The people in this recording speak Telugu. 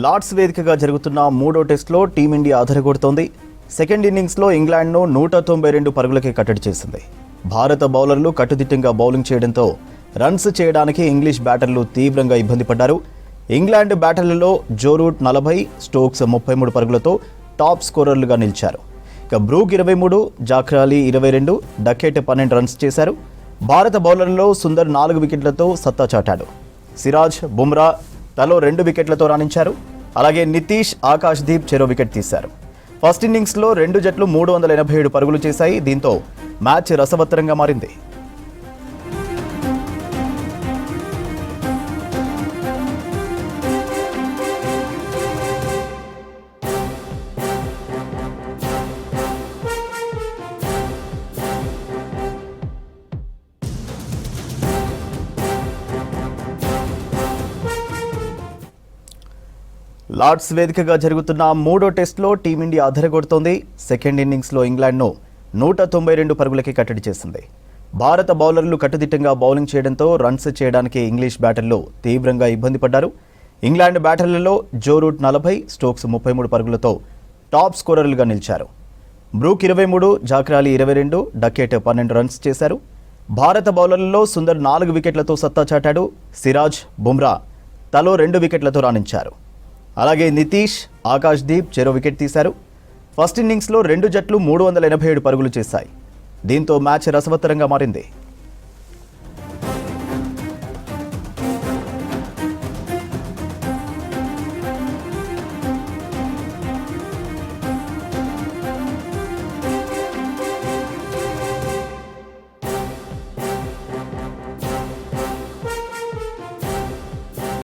లార్డ్స్ వేదికగా జరుగుతున్న మూడో టెస్టులో టీమిండియా అదరగొడుతోంది. సెకండ్ ఇన్నింగ్స్లో ఇంగ్లాండ్ను 192 పరుగులకే కట్టడి చేసింది. భారత బౌలర్లు కట్టుదిట్టంగా బౌలింగ్ చేయడంతో రన్స్ చేయడానికి ఇంగ్లీష్ బ్యాటర్లు తీవ్రంగా ఇబ్బంది పడ్డారు. ఇంగ్లాండ్ బ్యాటర్లలో జో రూట్ 40, స్టోక్స్ 33 పరుగులతో టాప్ స్కోరర్లుగా నిలిచారు. ఇక Brook 23, Zak Crawley 22, Duckett 12 runs చేశారు. భారత బౌలర్లలో సుందర్ 4 వికెట్లతో సత్తా చాటాడు. సిరాజ్, బుమ్రా తలో 2 వికెట్లతో రాణించారు. అలాగే నితీష్, ఆకాష్ దీప్ చెరో వికెట్ తీశారు. ఫస్ట్ ఇన్నింగ్స్లో 2 జట్లు 387 పరుగులు చేశాయి. దీంతో మ్యాచ్ రసవత్తరంగా మారింది. లార్డ్స్ వేదికగా జరుగుతున్న మూడో టెస్టులో టీమిండియా అదరగొడుతోంది. సెకండ్ ఇన్నింగ్స్లో ఇంగ్లాండ్ను 192 పరుగులకి కట్టడి చేసింది. భారత బౌలర్లు కట్టుదిట్టంగా బౌలింగ్ చేయడంతో రన్స్ చేయడానికి ఇంగ్లీష్ బ్యాటర్లు తీవ్రంగా ఇబ్బంది పడ్డారు. ఇంగ్లాండ్ బ్యాటర్లలో జో రూట్ 40, స్టోక్స్ 33 పరుగులతో టాప్ స్కోరర్లుగా నిలిచారు. Brook 23, Zak Crawley 22, Duckett 12 runs చేశారు. భారత బౌలర్లలో సుందర్ 4 వికెట్లతో సత్తా చాటాడు. సిరాజ్, బుమ్రా తలో 2 వికెట్లతో రాణించారు. అలాగే నితీష్, ఆకాష్ దీప్ చెరో వికెట్ తీశారు. ఫస్ట్ ఇన్నింగ్స్లో 2 జట్లు 387 పరుగులు చేశాయి. దీంతో మ్యాచ్ రసవత్తరంగా మారింది.